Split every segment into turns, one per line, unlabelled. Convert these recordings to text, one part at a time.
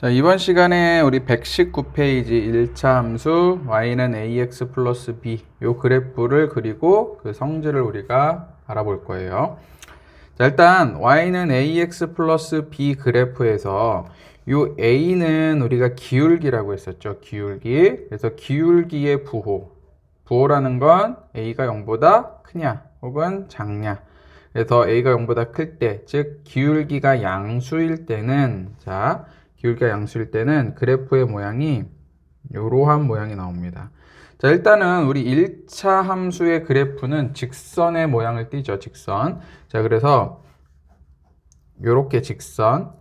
자, 이번 시간에 우리 119페이지 1차 함수 y는 ax 플러스 b 요 그래프를 그리고 그 성질을 우리가 알아볼 거예요. 자, 일단 y는 ax 플러스 b 그래프에서 요 a는 우리가 기울기라고 했었죠. 기울기. 그래서 기울기의 부호라는 건 a가 0보다 크냐 혹은 작냐. 그래서 a가 0보다 클 때, 즉 기울기가 양수일 때는 기울기가 양수일 때는 그래프의 모양이 이러한 모양이 나옵니다. 자, 일단은 우리 1차 함수의 그래프는 직선의 모양을 띠죠. 직선. 자, 그래서 이렇게 직선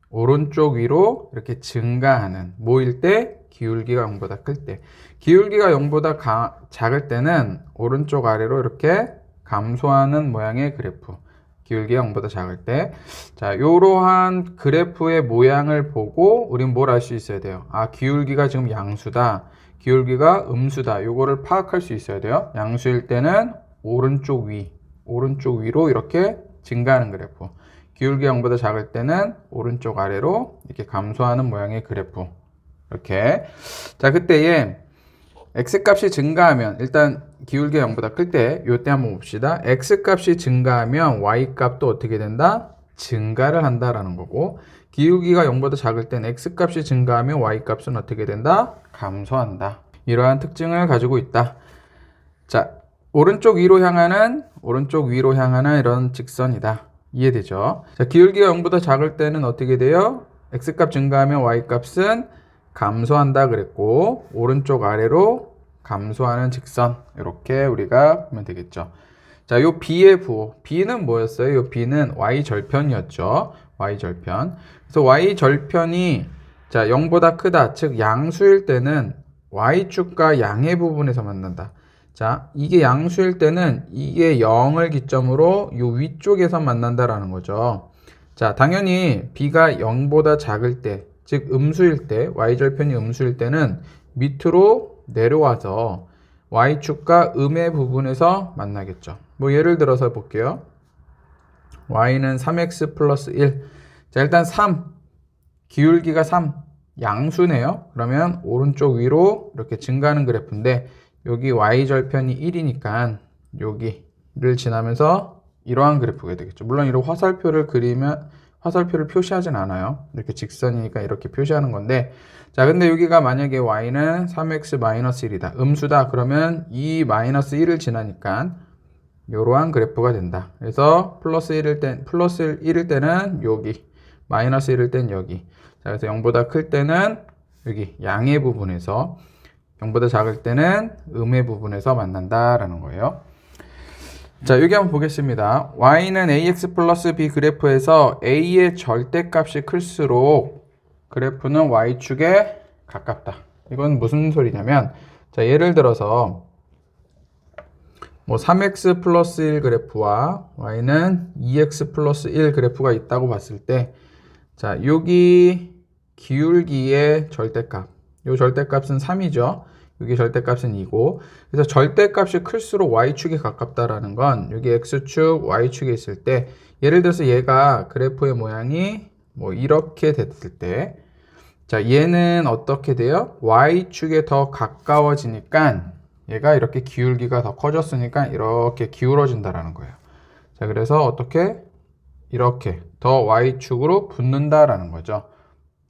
오른쪽 위로 이렇게 증가하는 뭐일 때? 기울기가 0보다 클 때. 기울기가 0보다 작을 때는 오른쪽 아래로 이렇게 감소하는 모양의 그래프. 기울기가 0보다 작을 때. 자, 이러한 그래프의 모양을 보고 우린 뭘 알 수 있어야 돼요? 아, 기울기가 지금 양수다. 기울기가 음수다. 요거를 파악할 수 있어야 돼요. 양수일 때는 오른쪽 위로 이렇게 증가하는 그래프. 기울기가 0보다 작을 때는 오른쪽 아래로 이렇게 감소하는 모양의 그래프. 이렇게. 자, 그때에 x값이 증가하면 일단 기울기가 0보다 클 때 요때 한번 봅시다. x값이 증가하면 y값도 어떻게 된다? 증가를 한다라는 거고, 기울기가 0보다 작을 땐 x값이 증가하면 y값은 어떻게 된다? 감소한다. 이러한 특징을 가지고 있다. 자, 오른쪽 위로 향하는 이런 직선이다. 이해되죠? 자, 기울기가 0보다 작을 때는 어떻게 돼요? x값 증가하면 y값은 감소한다 그랬고, 오른쪽 아래로 감소하는 직선, 이렇게 우리가 보면 되겠죠. 자, 요 b의 부호, b는 뭐였어요? 요 b는 y절편이었죠. y절편. 그래서 y절편이 0보다 크다, 즉 양수일 때는 y축과 양의 부분에서 만난다. 자, 이게 양수일 때는 이게 0을 기점으로 요 위쪽에서 만난다라는 거죠. 자, 당연히 b가 0보다 작을 때, 즉 음수일 때, y절편이 음수일 때는 밑으로 내려와서 y축과 음의 부분에서 만나겠죠. 뭐 예를 들어서 볼게요. y는 3x 플러스 1. 자, 일단 3, 기울기가 3, 양수네요. 그러면 오른쪽 위로 이렇게 증가하는 그래프인데, 여기 y절편이 1이니까 여기를 지나면서 이러한 그래프가 되겠죠. 물론 이런 화살표를 그리면 화살표를 표시하진 않아요. 이렇게 직선이니까 이렇게 표시하는 건데, 자, 근데 여기가 만약에 y는 3x-1이다. 음수다. 그러면 이 마이너스 1을 지나니까 이러한 그래프가 된다. 그래서 플러스 1일 때는 여기, 마이너스 1일 때는 여기. 자, 그래서 0보다 클 때는 여기 양의 부분에서, 0보다 작을 때는 음의 부분에서 만난다라는 거예요. 자, 여기 한번 보겠습니다. y는 ax 플러스 b 그래프에서 a의 절대값이 클수록 그래프는 y축에 가깝다. 이건 무슨 소리냐면, 자, 예를 들어서 뭐 3x 플러스 1 그래프와 y는 2x 플러스 1 그래프가 있다고 봤을 때, 자, 여기 기울기의 절대값, 요 절대값은 3이죠. 여기 절대값은 2고, 그래서 절대값이 클수록 y축에 가깝다라는 건 여기 x축, y축에 있을 때, 예를 들어서 얘가 그래프의 모양이 뭐 이렇게 됐을 때, 자, 얘는 어떻게 돼요? y축에 더 가까워지니까 얘가 이렇게 기울기가 더 커졌으니까 이렇게 기울어진다라는 거예요. 자, 그래서 어떻게? 이렇게 더 y축으로 붙는다라는 거죠.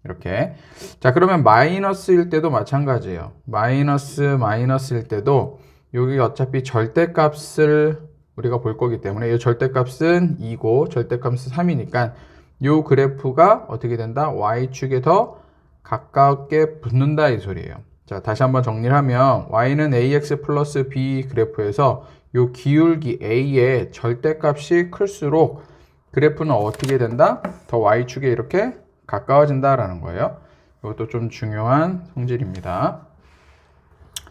이렇게. 자, 그러면 마이너스일 때도 마찬가지예요. 마이너스일 때도 여기 어차피 절대값을 우리가 볼 거기 때문에 이 절대값은 2고 절대값은 3이니까 이 그래프가 어떻게 된다? y축에 더 가깝게 붙는다 이 소리예요. 자, 다시 한번 정리를 하면 y는 ax 플러스 b 그래프에서 이 기울기 a의 절대값이 클수록 그래프는 어떻게 된다? 더 y축에 이렇게 가까워진다라는 거예요. 이것도 좀 중요한 성질입니다.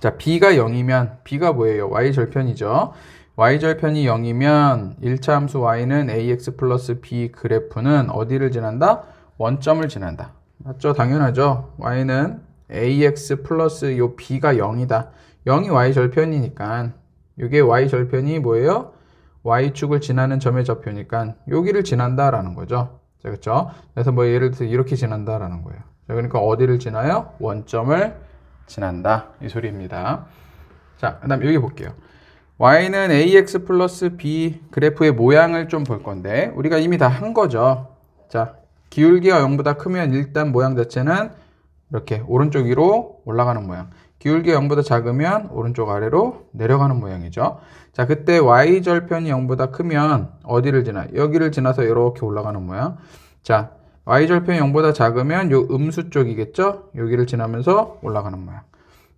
자, b가 0이면 b가 뭐예요? y절편이죠. y절편이 0이면 1차 함수 y는 ax 플러스 b 그래프는 어디를 지난다? 원점을 지난다. 맞죠? 당연하죠. y는 ax 플러스 요 b가 0이다. 0이 y절편이니까 이게 y절편이 뭐예요? y축을 지나는 점의 좌표니까 여기를 지난다라는 거죠. 그렇죠? 그래서 뭐 예를 들어서 이렇게 지난다라는 거예요. 자, 그러니까 어디를 지나요? 원점을 지난다. 이 소리입니다. 자, 그 다음 여기 볼게요. y는 ax 플러스 b 그래프의 모양을 좀 볼 건데 우리가 이미 다 한 거죠. 자, 기울기가 0보다 크면 일단 모양 자체는 이렇게 오른쪽 위로 올라가는 모양, 기울기가 0보다 작으면 오른쪽 아래로 내려가는 모양이죠. 자, 그때 y절편이 0보다 크면 어디를 지나? 여기를 지나서 이렇게 올라가는 모양. 자, y절편이 0보다 작으면 요 음수 쪽이겠죠? 여기를 지나면서 올라가는 모양.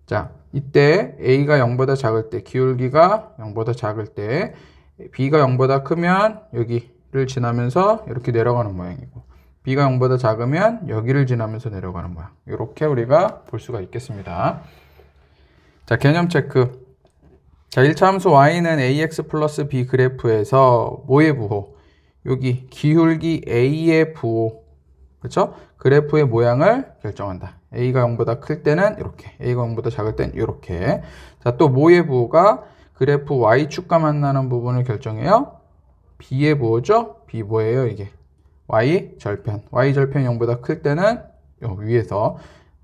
자, 이때 a가 0보다 작을 때, 기울기가 0보다 작을 때, b가 0보다 크면 여기를 지나면서 이렇게 내려가는 모양이고, b가 0보다 작으면 여기를 지나면서 내려가는 모양. 이렇게 우리가 볼 수가 있겠습니다. 자, 개념 체크. 자, 1차 함수 y는 ax 플러스 b 그래프에서 뭐의 부호? 여기 기울기 a의 부호. 그렇죠? 그래프의 모양을 결정한다. a가 0보다 클 때는 이렇게, a가 0보다 작을 때는 이렇게. 자, 또 뭐의 부호가 그래프 y축과 만나는 부분을 결정해요? b의 부호죠? b 뭐예요, 이게? y절편. y절편이 0보다 클 때는 요 위에서,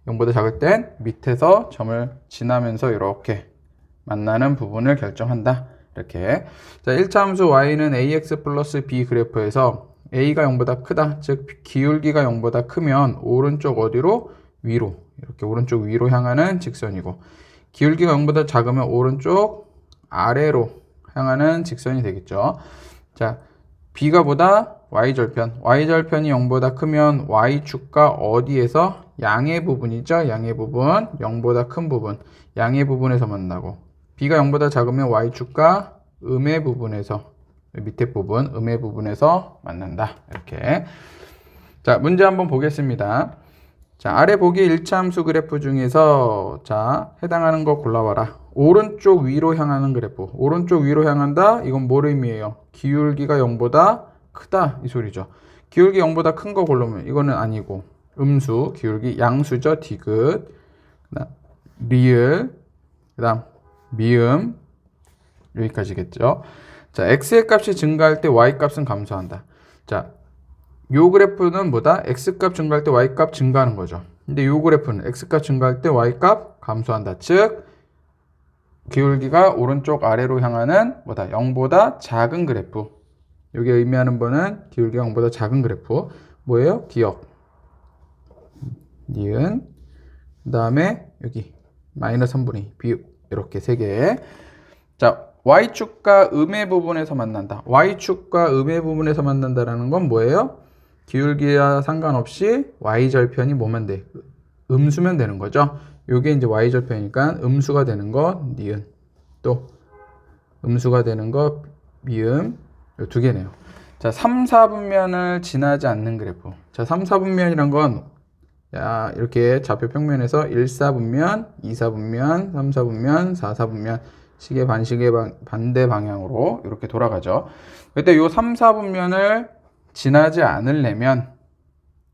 0보다 작을 땐 밑에서 점을 지나면서 이렇게 만나는 부분을 결정한다. 이렇게. 자, 1차 함수 y는 ax 플러스 b 그래프에서 a가 0보다 크다. 즉 기울기가 0보다 크면 오른쪽 어디로? 위로. 이렇게 오른쪽 위로 향하는 직선이고, 기울기가 0보다 작으면 오른쪽 아래로 향하는 직선이 되겠죠. 자, b가 보다 y절편. y절편이 0보다 크면 y축과 어디에서? 양의 부분이죠. 양의 부분. 0보다 큰 부분. 양의 부분에서 만나고, b가 0보다 작으면 y축과 음의 부분에서, 밑에 부분, 음의 부분에서 만난다. 이렇게. 자, 문제 한번 보겠습니다. 자, 아래 보기 1차 함수 그래프 중에서 자, 해당하는 거 골라봐라. 오른쪽 위로 향하는 그래프. 오른쪽 위로 향한다? 이건 뭘 의미해요? 기울기가 0보다 크다. 이 소리죠. 기울기 0보다 큰 거 고르면 이거는 아니고, 음수, 기울기, 양수죠. 디귿, 그다음 리을, 그다음 미음, 여기까지겠죠. 자, x의 값이 증가할 때 y 값은 감소한다. 자, 요 그래프는 뭐다? x 값 증가할 때 y 값 증가하는 거죠. 근데 요 그래프는 x 값 증가할 때 y 값 감소한다. 즉 기울기가 오른쪽 아래로 향하는 뭐다? 0보다 작은 그래프. 여기 의미하는 거는 기울기가 0보다 작은 그래프. 뭐예요? 기억, 니은, 그 다음에 여기 마이너스 3분의 2, 비읍, 이렇게 세 개. 자, y축과 음의 부분에서 만난다. y축과 음의 부분에서 만난다라는 건 뭐예요? 기울기와 상관없이 y절편이 뭐면 돼? 음수면 되는 거죠. 요게 이제 y절편이니까 음수가 되는 거 니은, 또 음수가 되는 거 미음, 요 두 개네요. 자, 3, 4분면을 지나지 않는 그래프. 자, 3, 4분면이란 건 야, 이렇게 좌표 평면에서 1, 4분면, 2, 4분면, 3, 4분면, 4, 4분면 시계 반시계 반대 방향으로 이렇게 돌아가죠. 그때 요 3, 4분면을 지나지 않으려면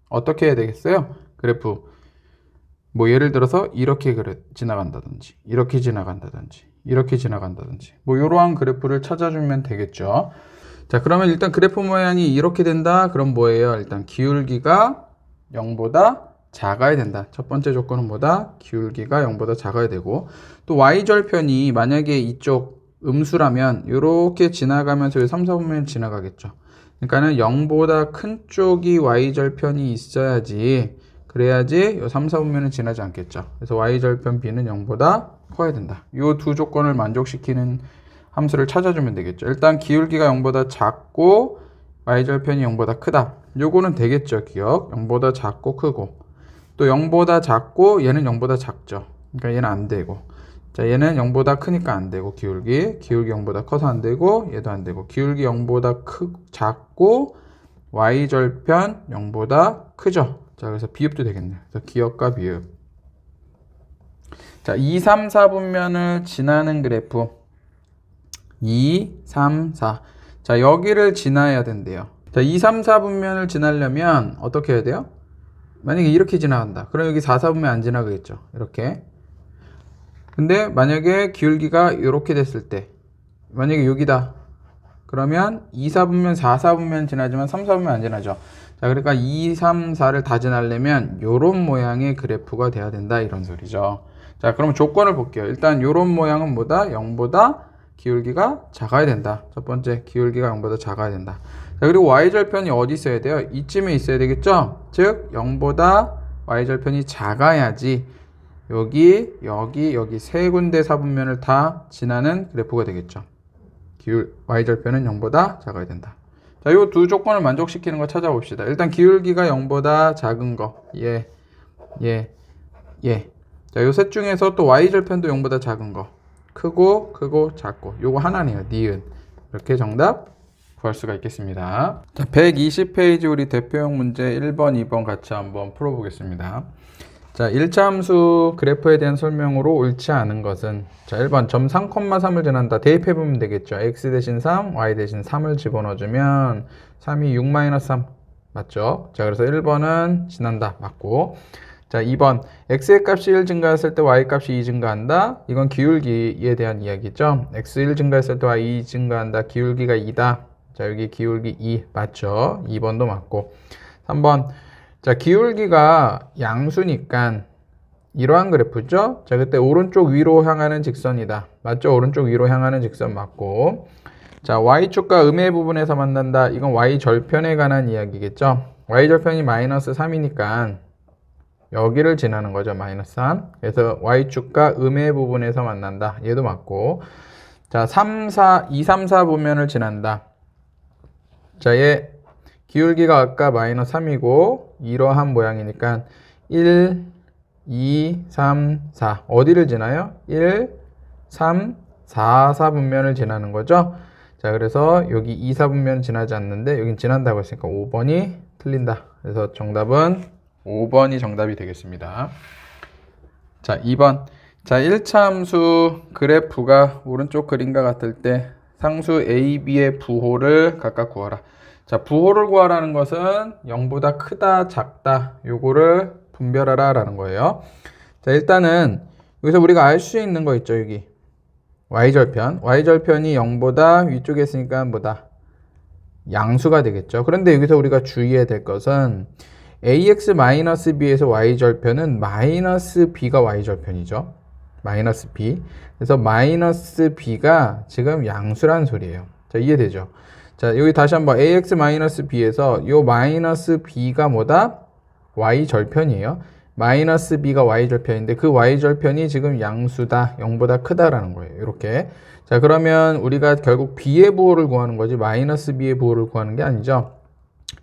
어떻게 해야 되겠어요? 그래프 뭐 예를 들어서 이렇게 지나간다든지, 이렇게 지나간다든지, 이렇게 지나간다든지, 뭐 이러한 그래프를 찾아주면 되겠죠. 자, 그러면 일단 그래프 모양이 이렇게 된다. 그럼 뭐예요? 일단 기울기가 0보다 작아야 된다. 첫 번째 조건은 뭐다? 기울기가 0보다 작아야 되고, 또 y절편이 만약에 이쪽 음수라면 이렇게 지나가면서 3, 4분면 지나가겠죠. 그러니까는 0보다 큰 쪽이 y절편이 있어야지, 그래야지 요 3, 4분면은 지나지 않겠죠. 그래서 y절편 b는 0보다 커야 된다. 요 두 조건을 만족시키는 함수를 찾아주면 되겠죠. 일단 기울기가 0보다 작고 y절편이 0보다 크다. 요거는 되겠죠. 기억. 0보다 작고 크고, 또 0보다 작고 얘는 0보다 작죠. 그러니까 얘는 안 되고, 자, 얘는 0보다 크니까 안 되고, 기울기 0보다 커서 안 되고, 얘도 안 되고, 기울기 0보다 작고 y절편 0보다 크죠. 자, 그래서 비읍도 되겠네요. 그래서 기역과 비읍. 자, 2, 3, 4분면을 지나는 그래프 2, 3, 4. 자, 여기를 지나야 된대요. 자, 2, 3, 4분면을 지나려면 어떻게 해야 돼요? 만약에 이렇게 지나간다. 그럼 여기 4, 4분면 안 지나가겠죠. 이렇게. 근데 만약에 기울기가 이렇게 됐을 때, 만약에 여기다. 그러면 2, 4분면, 4, 4분면 지나지만 3, 4분면 안 지나죠. 자, 그러니까 2, 3, 4를 다 지나려면 요런 모양의 그래프가 돼야 된다 이런 소리죠. 자, 그럼 조건을 볼게요. 일단 요런 모양은 뭐다? 0보다 기울기가 작아야 된다. 첫 번째, 기울기가 0보다 작아야 된다. 자, 그리고 y절편이 어디 있어야 돼요? 이쯤에 있어야 되겠죠? 즉 0보다 y절편이 작아야지 여기 세 군데 사분면을 다 지나는 그래프가 되겠죠. y절편은 0보다 작아야 된다. 자, 이 두 조건을 만족시키는 거 찾아봅시다. 일단 기울기가 0보다 작은 거. 예. 자, 요 셋 중에서 또 y절편도 0보다 작은 거. 크고 작고. 요거 하나네요. 니은. 이렇게 정답 구할 수가 있겠습니다. 자, 120페이지 우리 대표형 문제 1번, 2번 같이 한번 풀어보겠습니다. 자, 1차 함수 그래프에 대한 설명으로 옳지 않은 것은, 자, 1번 점 3,3을 지난다. 대입해보면 되겠죠. x 대신 3, y 대신 3을 집어넣어주면 3이 6-3 맞죠? 자, 그래서 1번은 지난다 맞고, 자, 2번 x의 값이 1 증가했을 때 y 값이 2 증가한다. 이건 기울기에 대한 이야기죠. x 1 증가했을 때 y 2 증가한다. 기울기가 2다. 자, 여기 기울기 2 맞죠? 2번도 맞고. 3번 자, 기울기가 양수니까 이러한 그래프죠? 자, 그때 오른쪽 위로 향하는 직선이다. 맞죠? 오른쪽 위로 향하는 직선 맞고. 자, y축과 음의 부분에서 만난다. 이건 y절편에 관한 이야기겠죠? y절편이 마이너스 3이니까 여기를 지나는 거죠. 마이너스 3. 그래서 y축과 음의 부분에서 만난다. 얘도 맞고. 자, 2, 3, 4 부면을 지난다. 자, 얘 기울기가 아까 마이너스 3이고 이러한 모양이니까 1, 2, 3, 4 어디를 지나요? 1, 3, 4, 4분면을 지나는 거죠. 자, 그래서 여기 2, 4분면 지나지 않는데 여긴 지난다고 했으니까 5번이 틀린다. 그래서 정답은 5번이 정답이 되겠습니다. 자, 2번. 자, 1차 함수 그래프가 오른쪽 그림과 같을 때 상수 A, B의 부호를 각각 구하라. 자, 부호를 구하라는 것은 0보다 크다, 작다, 요거를 분별하라 라는 거예요. 자, 일단은 여기서 우리가 알 수 있는 거 있죠, 여기. y절편. y절편이 0보다 위쪽에 있으니까 뭐다? 양수가 되겠죠. 그런데 여기서 우리가 주의해야 될 것은 ax-b에서 y절편은 마이너스 b가 y절편이죠. 마이너스 b. 그래서 마이너스 b가 지금 양수란 소리예요. 자, 이해되죠? 자, 여기 다시 한번 ax-b에서 요 마이너스 b가 뭐다? y절편이에요. 마이너스 b가 y절편인데 그 y절편이 지금 양수다, 0보다 크다라는 거예요. 이렇게. 자, 그러면 우리가 결국 b의 부호를 구하는 거지 마이너스 b의 부호를 구하는 게 아니죠.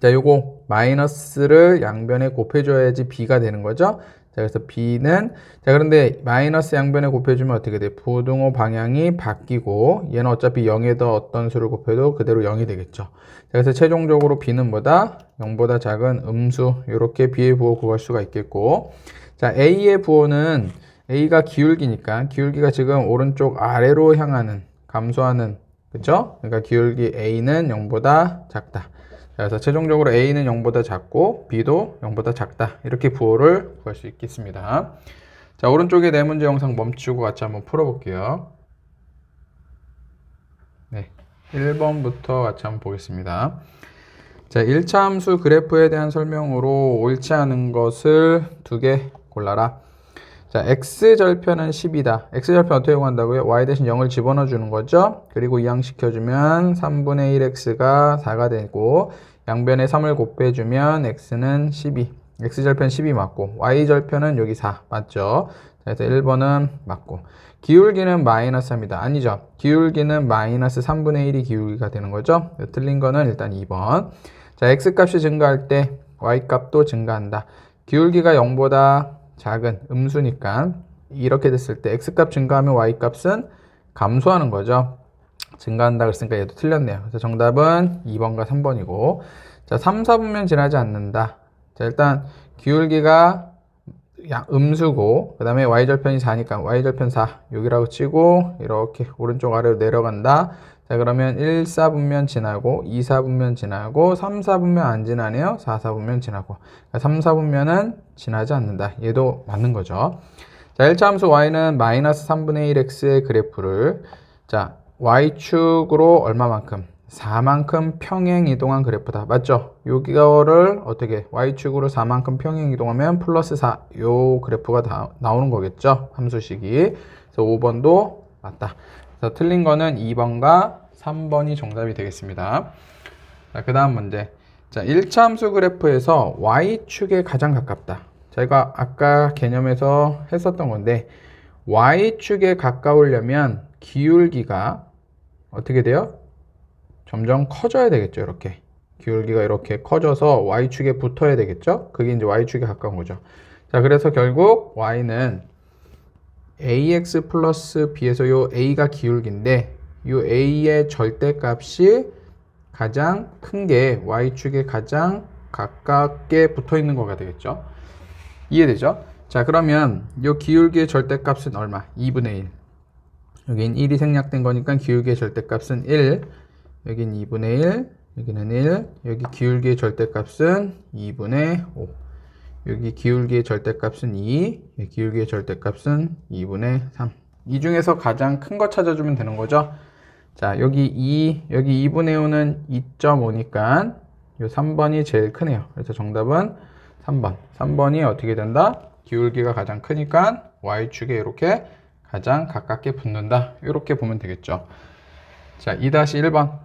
자, 요거 마이너스를 양변에 곱해줘야지 b가 되는 거죠. 자, 그래서 b는, 자, 그런데 마이너스 양변에 곱해주면 어떻게 돼? 부등호 방향이 바뀌고 얘는 어차피 0에다 어떤 수를 곱해도 그대로 0이 되겠죠. 자, 그래서 최종적으로 b는 뭐다? 0보다 작은 음수. 이렇게 b의 부호 구할 수가 있겠고, 자, a의 부호는 a가 기울기니까 기울기가 지금 오른쪽 아래로 향하는 감소하는, 그죠? 그러니까 기울기 a는 0보다 작다. 그래서 최종적으로 a는 0보다 작고 b도 0보다 작다. 이렇게 부호를 구할 수 있겠습니다. 자, 오른쪽에 네 문제 영상 멈추고 같이 한번 풀어볼게요. 네, 1번부터 같이 한번 보겠습니다. 자, 1차 함수 그래프에 대한 설명으로 옳지 않은 것을 두 개 골라라. 자, x절편은 10이다. x절편 어떻게 구한다고요? y 대신 0을 집어넣어 주는 거죠. 그리고 이항시켜주면 3분의 1x가 4가 되고 양변에 3을 곱해주면 x는 12. x절편 10이 맞고 y절편은 여기 4 맞죠? 자, 그래서 1번은 맞고 기울기는 마이너스 3이다. 아니죠. 기울기는 마이너스 3분의 1이 기울기가 되는 거죠. 틀린 거는 일단 2번. 자, x값이 증가할 때 y값도 증가한다. 기울기가 0보다 작은 음수니까 이렇게 됐을 때 x값 증가하면 y값은 감소하는 거죠. 증가한다 그랬으니까 얘도 틀렸네요. 그래서 정답은 2번과 3번이고, 자, 3, 4분면 지나지 않는다. 자, 일단 기울기가 음수고 그 다음에 y절편이 4니까 y절편 4 여기라고 치고 이렇게 오른쪽 아래로 내려간다. 자, 그러면 1, 4분면 지나고 2, 4분면 지나고 3, 4분면 안 지나네요. 4, 4분면 지나고. 그러니까 3, 4분면은 지나지 않는다. 얘도 맞는 거죠. 자, 1차 함수 y는 마이너스 3분의 1x의 그래프를, 자, y축으로 얼마만큼? 4만큼 평행 이동한 그래프다. 맞죠? 여기를 어떻게 y축으로 4만큼 평행 이동하면 플러스 4 요 그래프가 나오는 거겠죠? 함수식이. 그래서 5번도 맞다. 그래서 틀린 거는 2번과 3번이 정답이 되겠습니다. 자, 그 다음 문제. 자, 1차 함수 그래프에서 y축에 가장 가깝다. 제가 아까 개념에서 했었던 건데 y축에 가까우려면 기울기가 어떻게 돼요? 점점 커져야 되겠죠. 이렇게 기울기가 이렇게 커져서 y축에 붙어야 되겠죠. 그게 이제 y축에 가까운 거죠. 자, 그래서 결국 y는 ax 플러스 b에서 요 a가 기울기인데 요 a의 절대값이 가장 큰 게 y축에 가장 가깝게 붙어 있는 거가 되겠죠. 이해되죠? 자, 그러면 요 기울기의 절대값은 얼마? 2분의 1. 여긴 1이 생략된 거니까 기울기의 절대값은 1. 여긴 2분의 1, 여기는 1, 여기 기울기의 절대값은 2분의 5. 여기 기울기의 절대값은 2, 여기 기울기의 절대값은 2분의 3. 이 중에서 가장 큰 거 찾아주면 되는 거죠. 자, 여기 2, 여기 2분의 5는 2.5니까 요 3번이 제일 크네요. 그래서 정답은 3번. 3번이 어떻게 된다? 기울기가 가장 크니까 y축에 이렇게 가장 가깝게 붙는다. 이렇게 보면 되겠죠. 자, 2-1번.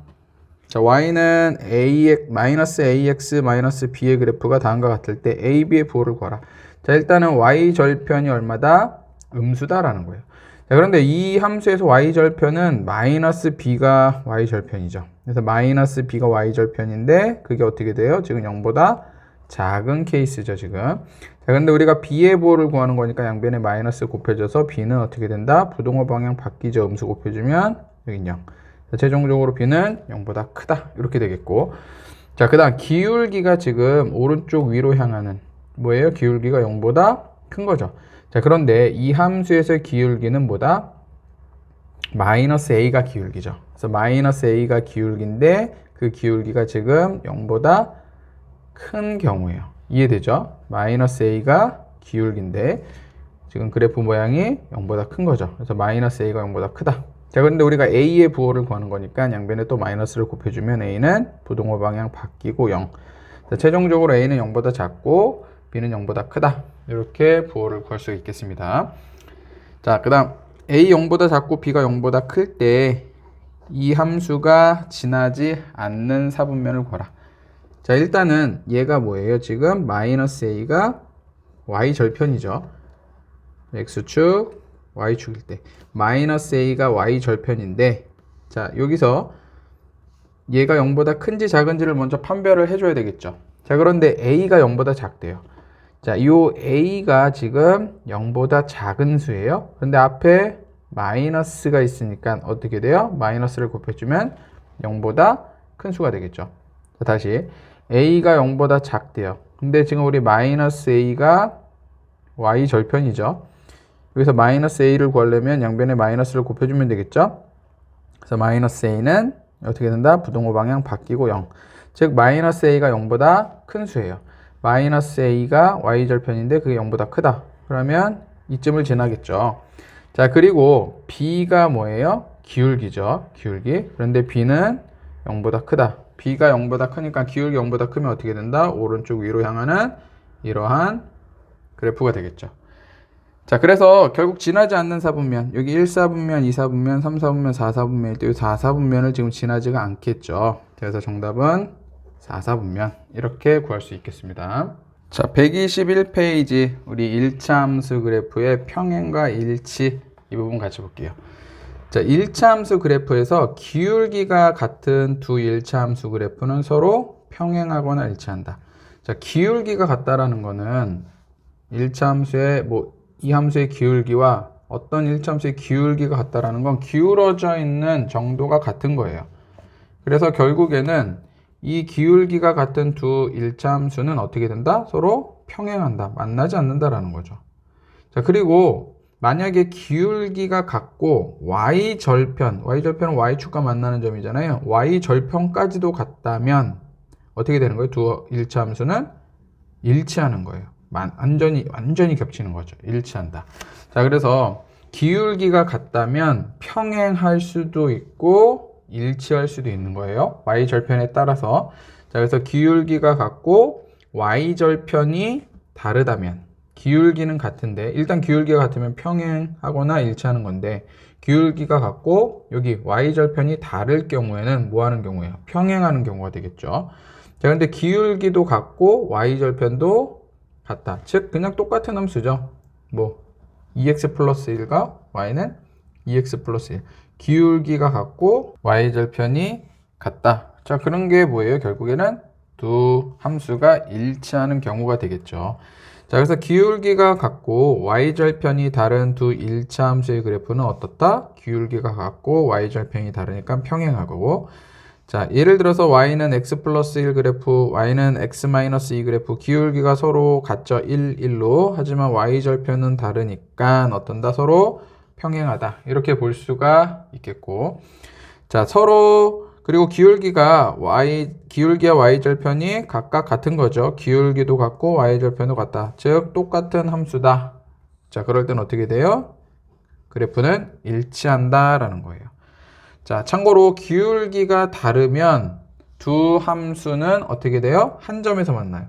자, y는 -ax b의 그래프가 다음과 같을 때 a, b의 부호를 구하라. 자, 일단은 y절편이 얼마다? 음수다라는 거예요. 자, 그런데 이 함수에서 y절편은 -b가 y절편이죠. 그래서 -b가 y절편인데 그게 어떻게 돼요? 지금 0보다 작은 케이스죠, 지금. 자, 근데 우리가 b의 부호를 구하는 거니까 양변에 마이너스 곱해져서 b는 어떻게 된다? 부동호 방향 바뀌죠. 음수 곱해주면 여긴 0. 자, 최종적으로 b는 0보다 크다. 이렇게 되겠고. 자, 그 다음 기울기가 지금 오른쪽 위로 향하는 뭐예요? 기울기가 0보다 큰 거죠. 자, 그런데 이 함수에서의 기울기는 뭐다? -a가 기울기죠. 그래서 -a가 기울기인데 그 기울기가 지금 0보다 큰 경우예요. 이해되죠? -a가 기울기인데 지금 그래프 모양이 0보다 큰 거죠. 그래서 -a가 0보다 크다. 자, 그런데 우리가 a의 부호를 구하는 거니까 양변에 또 마이너스를 곱해주면 a는 부동호 방향 바뀌고 0. 자, 최종적으로 a는 0보다 작고 b는 0보다 크다. 이렇게 부호를 구할 수 있겠습니다. 자, 그 다음 a 0보다 작고 b가 0보다 클 때 이 함수가 지나지 않는 사분면을 구하라. 자, 일단은 얘가 뭐예요? 지금 -a가 y절편이죠. x축, y축일 때 -a가 y절편인데 자, 여기서 얘가 0보다 큰지 작은지를 먼저 판별을 해줘야 되겠죠. 자, 그런데 a가 0보다 작대요. 자, 이 a가 지금 0보다 작은 수예요. 근데 앞에 마이너스가 있으니까 어떻게 돼요? 마이너스를 곱해주면 0보다 큰 수가 되겠죠. 자, 다시 a가 0보다 작대요. 근데 지금 우리 -a가 y절편이죠. 여기서 -a를 구하려면 양변에 마이너스를 곱해주면 되겠죠. 그래서 -a는 어떻게 된다? 부동호 방향 바뀌고 0. 즉 -a가 0보다 큰 수예요. -a가 y절편인데 그게 0보다 크다. 그러면 이쯤을 지나겠죠. 자, 그리고 b가 뭐예요? 기울기죠. 기울기. 그런데 b는 0보다 크다. b가 0보다 크니까 기울기 0보다 크면 어떻게 된다? 오른쪽 위로 향하는 이러한 그래프가 되겠죠. 자, 그래서 결국 지나지 않는 사분면, 여기 1사분면, 2사분면, 3사분면, 4사분면일 때 이 4사분면을 지금 지나지가 않겠죠. 그래서 정답은 4사분면 이렇게 구할 수 있겠습니다. 자, 121페이지 우리 1차 함수 그래프의 평행과 일치 이 부분 같이 볼게요. 자, 1차 함수 그래프에서 기울기가 같은 두 1차 함수 그래프는 서로 평행하거나 일치한다. 자, 기울기가 같다라는 거는 1차 함수의 이 함수의 기울기와 어떤 1차 함수의 기울기가 같다라는 건 기울어져 있는 정도가 같은 거예요. 그래서 결국에는 이 기울기가 같은 두 1차 함수는 어떻게 된다? 서로 평행한다. 만나지 않는다라는 거죠. 자, 그리고 만약에 기울기가 같고 y절편은 y축과 만나는 점이잖아요. y절편까지도 같다면 어떻게 되는 거예요? 두 1차 함수는 일치하는 거예요. 완전히 겹치는 거죠. 일치한다. 자, 그래서 기울기가 같다면 평행할 수도 있고 일치할 수도 있는 거예요. y절편에 따라서. 자, 그래서 기울기가 같고 y절편이 다르다면, 기울기는 같은데 일단 기울기가 같으면 평행하거나 일치하는 건데, 기울기가 같고 여기 y절편이 다를 경우에는 뭐 하는 경우예요? 평행하는 경우가 되겠죠. 자, 근데 기울기도 같고 y절편도 같다. 즉 그냥 똑같은 함수죠. 뭐 2x 플러스 1과 y는 2x 플러스 1. 기울기가 같고 y절편이 같다. 자, 그런 게 뭐예요? 결국에는 두 함수가 일치하는 경우가 되겠죠. 자, 그래서 기울기가 같고 y절편이 다른 두 일차 함수의 그래프는 어떻다? 기울기가 같고 y절편이 다르니까 평행하고. 자, 예를 들어서 y는 x 플러스 1 그래프, y는 x 마이너스 2 그래프, 기울기가 서로 같죠? 1, 1로. 하지만 y절편은 다르니까 어떤다? 서로 평행하다. 이렇게 볼 수가 있겠고. 자, 서로, 그리고 기울기와 y절편이 각각 같은 거죠. 기울기도 같고 y절편도 같다. 즉 똑같은 함수다. 자, 그럴 땐 어떻게 돼요? 그래프는 일치한다 라는 거예요. 자, 참고로 기울기가 다르면 두 함수는 어떻게 돼요? 한 점에서 만나요.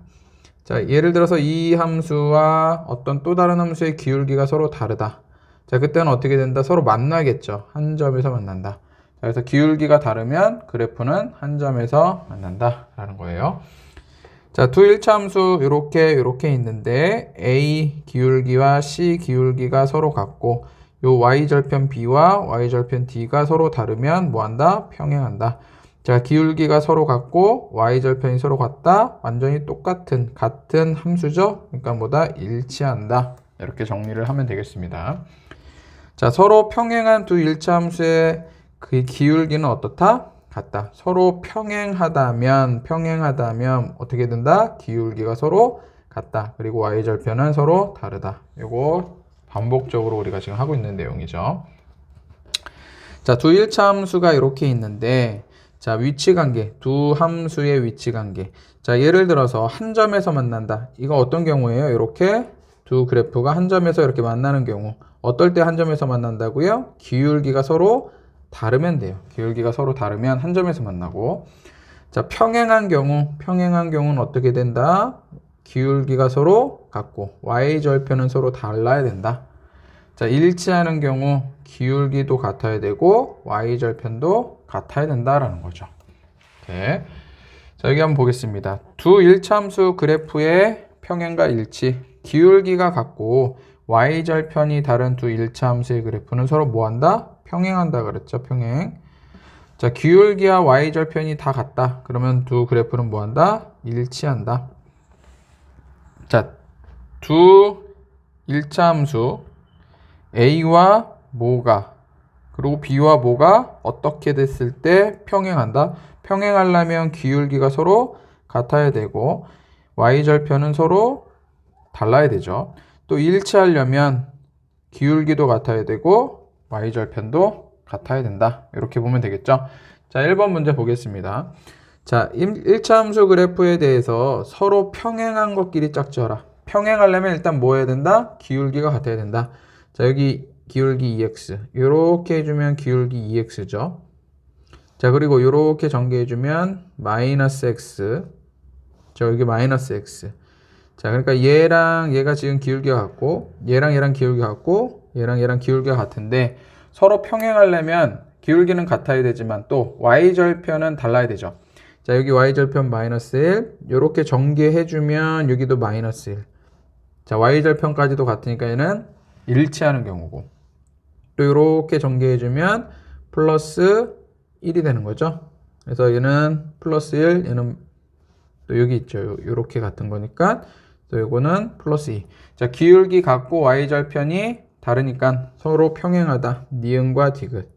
자, 예를 들어서 이 함수와 어떤 또 다른 함수의 기울기가 서로 다르다. 자, 그때는 어떻게 된다? 서로 만나겠죠. 한 점에서 만난다. 자, 그래서 기울기가 다르면 그래프는 한 점에서 만난다 라는 거예요. 자, 두 일차 함수 요렇게 있는데 A 기울기와 C 기울기가 서로 같고 요 y절편 B와 y절편 D가 서로 다르면 뭐한다? 평행한다. 자, 기울기가 서로 같고 y절편이 서로 같다. 완전히 같은 함수죠. 그러니까 뭐다? 일치한다. 이렇게 정리를 하면 되겠습니다. 자, 서로 평행한 두 일차 함수의 그 기울기는 어떻다? 같다. 서로 평행하다면 어떻게 된다? 기울기가 서로 같다. 그리고 y절편은 서로 다르다. 요거 반복적으로 우리가 지금 하고 있는 내용이죠. 자, 두 일차 함수가 이렇게 있는데, 자, 위치관계, 두 함수의 위치관계. 자, 예를 들어서 한 점에서 만난다. 이거 어떤 경우예요? 이렇게 두 그래프가 한 점에서 이렇게 만나는 경우. 어떨 때 한 점에서 만난다고요? 기울기가 서로 다르면 돼요. 기울기가 서로 다르면 한 점에서 만나고. 자, 평행한 경우는 어떻게 된다? 기울기가 서로 같고 y절편은 서로 달라야 된다. 자, 일치하는 경우 기울기도 같아야 되고 y절편도 같아야 된다라는 거죠. 네. 자, 여기 한번 보겠습니다. 두 일차함수 그래프의 평행과 일치. 기울기가 같고 y절편이 다른 두 일차함수의 그래프는 서로 뭐한다? 평행한다 그랬죠. 평행. 자, 기울기와 y절편이 다 같다. 그러면 두 그래프는 뭐한다? 일치한다. 자, 두 일차함수 A와 뭐가 그리고 B와 뭐가 어떻게 됐을 때 평행한다? 평행하려면 기울기가 서로 같아야 되고 y절편은 서로 달라야 되죠. 또 일치하려면 기울기도 같아야 되고 y절편도 같아야 된다. 이렇게 보면 되겠죠. 자, 1번 문제 보겠습니다. 자, 1차 함수 그래프에 대해서 서로 평행한 것끼리 짝지어라. 평행하려면 일단 뭐 해야 된다? 기울기가 같아야 된다. 자, 여기 기울기 2x 요렇게 해주면 기울기 2x죠. 자, 그리고 요렇게 전개해주면 마이너스 x. 자, 여기 마이너스 x. 자, 그러니까 얘랑 얘가 지금 기울기가 같고 얘랑 기울기가 같고 얘랑 기울기가 같은데 서로 평행하려면 기울기는 같아야 되지만 또 y절편은 달라야 되죠. 자, 여기 y절편 마이너스 1 요렇게 전개해주면 여기도 마이너스 1. 자, y절편까지도 같으니까 얘는 일치하는 경우고 또 요렇게 전개해주면 플러스 1이 되는 거죠. 그래서 얘는 플러스 1 얘는 또 여기 있죠. 요렇게 같은 거니까 또 요거는 플러스 2. 자, 기울기 같고 y절편이 다르니까 서로 평행하다. 니은과 디귿.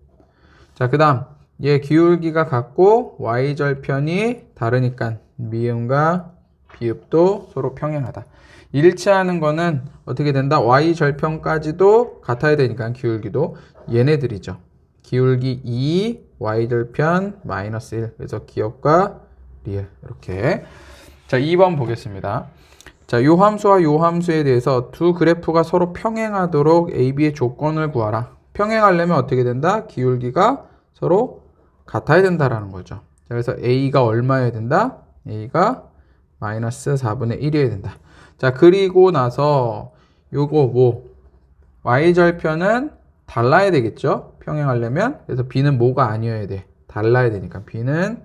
자, 그 다음 얘 기울기가 같고 y절편이 다르니까 미음과 비읍도 서로 평행하다. 일치하는 거는 어떻게 된다? y절편까지도 같아야 되니까 기울기도 얘네들이죠. 기울기 2, y절편 마이너스 1. 그래서 기역과 리을 이렇게. 자, 2번 보겠습니다. 자, 요 함수와 요 함수에 대해서 두 그래프가 서로 평행하도록 AB의 조건을 구하라. 평행하려면 어떻게 된다? 기울기가 서로 같아야 된다라는 거죠. 자, 그래서 a가 얼마여야 된다? a가 마이너스 4분의 1이어야 된다. 자, 그리고 나서 요거 뭐 y절편은 달라야 되겠죠? 평행하려면. 그래서 b는 뭐가 아니어야 돼? 달라야 되니까 b는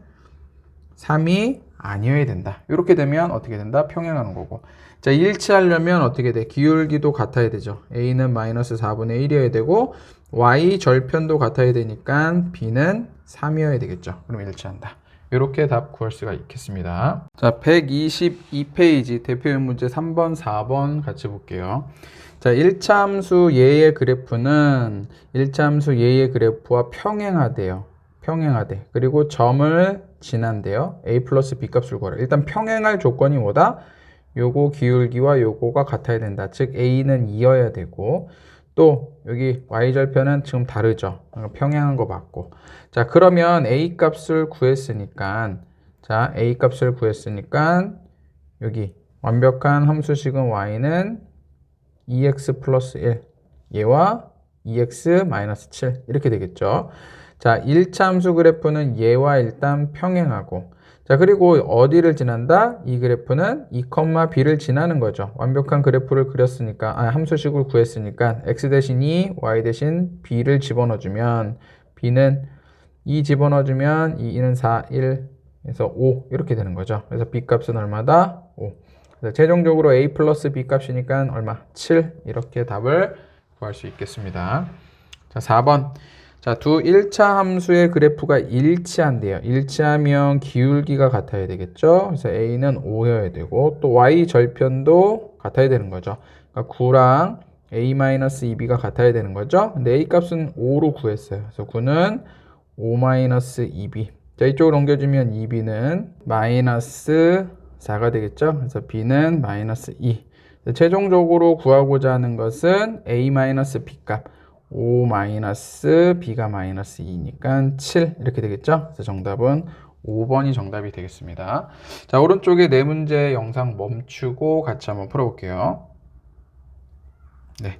3이 아니어야 된다. 이렇게 되면 어떻게 된다? 평행하는 거고. 자, 일치하려면 어떻게 돼? 기울기도 같아야 되죠. a는 마이너스 4분의 1이어야 되고 y절편도 같아야 되니까 b는 3이어야 되겠죠. 그럼 일치한다. 이렇게 답 구할 수가 있겠습니다. 자, 122페이지 대표형 문제 3번, 4번 같이 볼게요. 자, 1차함수 얘의 그래프는 1차함수 얘의 그래프와 평행하대요. 평행하대. 그리고 점을 지난대요. a 플러스 b 값을 구하라. 일단 평행할 조건이 뭐다? 요거 기울기와 요거가 같아야 된다. 즉 a는 2여야 되고 또 여기 y절편은 지금 다르죠. 평행한 거 맞고. 자, 그러면 a 값을 구했으니까 자, a 값을 구했으니까 여기 완벽한 함수식은 y는 2x 플러스 1 얘와 2x 마이너스 7 이렇게 되겠죠. 자, 1차 함수 그래프는 얘와 일단 평행하고 자, 그리고 어디를 지난다? 이 그래프는 2, b를 지나는 거죠. 완벽한 그래프를 그렸으니까 함수식을 구했으니까 x 대신 2, y 대신 b를 집어넣어주면 b는 2 집어넣어주면 2는 4, 1에서 5 이렇게 되는 거죠. 그래서 b 값은 얼마다? 5. 그래서 최종적으로 a 플러스 b 값이니까 얼마? 7 이렇게 답을 구할 수 있겠습니다. 자, 4번. 자, 두 1차 함수의 그래프가 일치한대요. 일치하면 기울기가 같아야 되겠죠. 그래서 a는 5여야 되고 또 y 절편도 같아야 되는 거죠. 그러니까 9랑 a-2b가 같아야 되는 거죠. 근데 a 값은 5로 구했어요. 그래서 9는 5-2b. 자, 이쪽으로 옮겨주면 2b는 마이너스 4가 되겠죠. 그래서 b는 마이너스 2. 최종적으로 구하고자 하는 것은 a-b 값. 5 마이너스 b가 마이너스 2니까 7 이렇게 되겠죠. 그래서 정답은 5번이 정답이 되겠습니다. 자, 오른쪽에 네 문제 영상 멈추고 같이 한번 풀어볼게요. 네,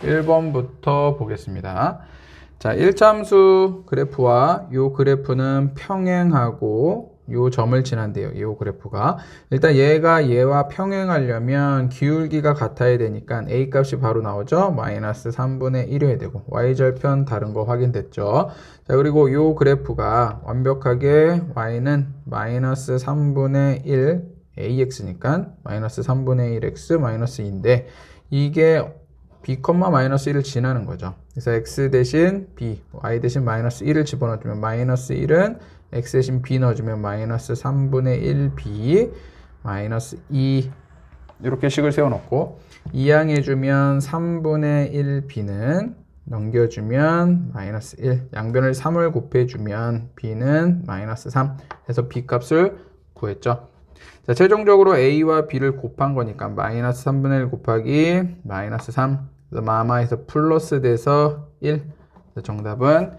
1번부터 보겠습니다. 자, 1차 함수 그래프와 이 그래프는 평행하고 요 점을 지난대요. 이 그래프가. 일단 얘와 평행하려면 기울기가 같아야 되니까 a 값이 바로 나오죠. 마이너스 3분의 1이어야 되고 y절편 다른 거 확인됐죠. 자, 그리고 이 그래프가 완벽하게 y는 마이너스 3분의 1 ax니까 마이너스 3분의 1x 마이너스 2인데 이게 b, 마이너스 1을 지나는 거죠. 그래서 x 대신 b, y 대신 마이너스 1을 집어넣어주면 마이너스 1은 x 대신 b 넣어주면 마이너스 3분의 1b 마이너스 2 이렇게 식을 세워놓고 이항해주면 3분의 1b는 넘겨주면 마이너스 1 양변을 3을 곱해주면 b는 마이너스 3 해서 b 값을 구했죠. 자, 최종적으로 a와 b를 곱한 거니까 마이너스 3분의 1 곱하기 마이너스 3 그래서 마마에서 플러스 돼서 1 그래서 정답은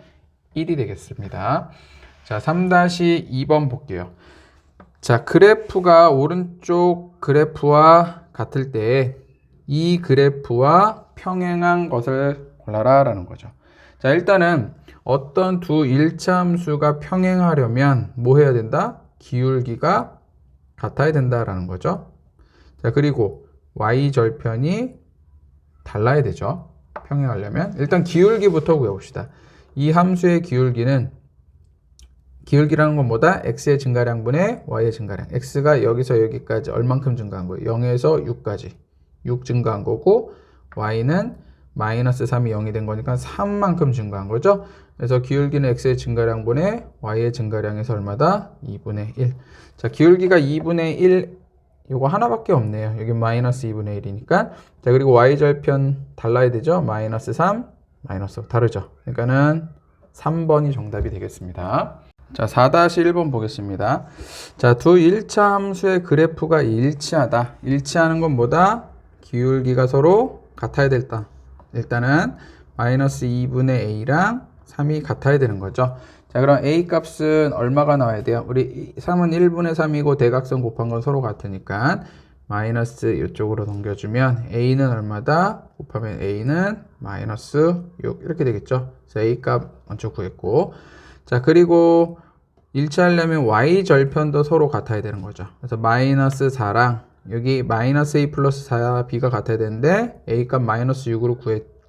1이 되겠습니다. 자, 3-2번 볼게요. 자, 그래프가 오른쪽 그래프와 같을 때 이 그래프와 평행한 것을 골라라 라는 거죠. 자, 일단은 어떤 두 1차 함수가 평행하려면 뭐 해야 된다? 기울기가 같아야 된다라는 거죠. 자, 그리고 y절편이 달라야 되죠. 평행하려면. 일단 기울기부터 구해봅시다. 이 함수의 기울기는 기울기라는 건 뭐다? x의 증가량분의 y의 증가량. x가 여기서 여기까지 얼만큼 증가한 거예요? 0에서 6까지. 6 증가한 거고 y는 마이너스 3이 0이 된 거니까 3만큼 증가한 거죠. 그래서 기울기는 x의 증가량분의 y의 증가량에서 얼마다? 2분의 1. 자, 기울기가 2분의 1 요거 하나밖에 없네요. 여기 마이너스 2분의 1이니까. 자, 그리고 y절편 달라야 되죠. 마이너스 3, 마이너스 5 다르죠. 그러니까는 3번이 정답이 되겠습니다. 자, 4-1번 보겠습니다. 자, 두 1차 함수의 그래프가 일치하다. 일치하는 건 뭐다? 기울기가 서로 같아야 된다. 일단은 마이너스 2분의 a랑 3이 같아야 되는 거죠. 자, 그럼 a 값은 얼마가 나와야 돼요? 우리 3은 1분의 3이고 대각선 곱한 건 서로 같으니까 마이너스 이쪽으로 넘겨주면 a는 얼마다? 곱하면 a는 마이너스 6 이렇게 되겠죠. 그래서 a 값 먼저 구했고 자, 그리고 일치하려면 y 절편도 서로 같아야 되는 거죠. 그래서 마이너스 4랑 여기 마이너스 a 플러스 4b가 같아야 되는데 a 값 마이너스 6으로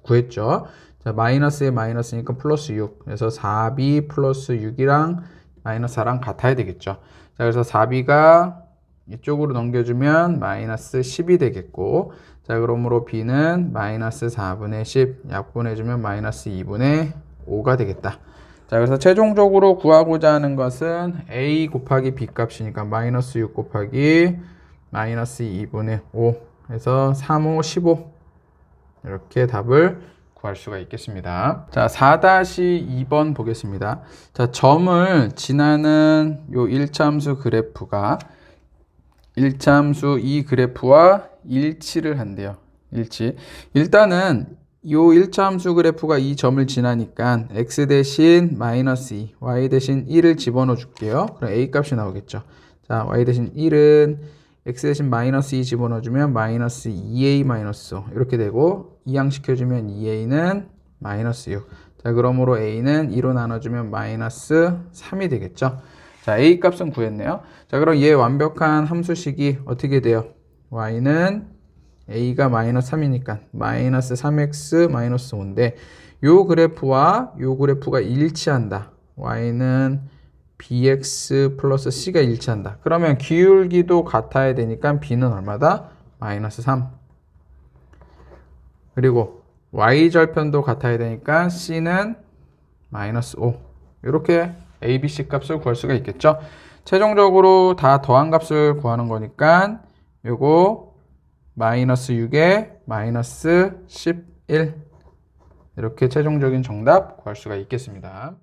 구했죠. 자, 마이너스에 마이너스니까 플러스 6. 그래서 4b 플러스 6이랑 마이너스 4랑 같아야 되겠죠. 자, 그래서 4b가 이쪽으로 넘겨주면 마이너스 10이 되겠고, 자, 그러므로 b는 마이너스 4분의 10 약분해주면 마이너스 2분의 5가 되겠다. 자, 그래서 최종적으로 구하고자 하는 것은 a 곱하기 b 값이니까 마이너스 6 곱하기 마이너스 2분의 5 해서 3, 5, 15 이렇게 답을 구할 수가 있겠습니다. 자, 4-2번 보겠습니다. 자, 점을 지나는 요 1차함수 그래프가 1차함수 이 그래프와 일치를 한대요. 일치. 일단은 요 1차함수 그래프가 이 점을 지나니까 x 대신 마이너스 2, y 대신 1을 집어넣어 줄게요. 그럼 a 값이 나오겠죠. 자, y 대신 1은 x 대신 마이너스 2 집어넣어주면 마이너스 2a 마이너스 5 이렇게 되고 이항시켜주면 2a는 마이너스 6. 자, 그러므로 a는 2로 나눠주면 마이너스 3이 되겠죠. 자, a 값은 구했네요. 자, 그럼 얘 완벽한 함수식이 어떻게 돼요? y는 a가 마이너스 3이니까 마이너스 3x 마이너스 5인데 요 그래프와 요 그래프가 일치한다. y는 bx 플러스 c가 일치한다. 그러면 기울기도 같아야 되니까 b는 얼마다? 마이너스 3. 그리고 y절편도 같아야 되니까 c는 마이너스 5. 이렇게 a, b, c 값을 구할 수가 있겠죠. 최종적으로 다 더한 값을 구하는 거니까 요거 마이너스 6에 마이너스 11 이렇게 최종적인 정답 구할 수가 있겠습니다.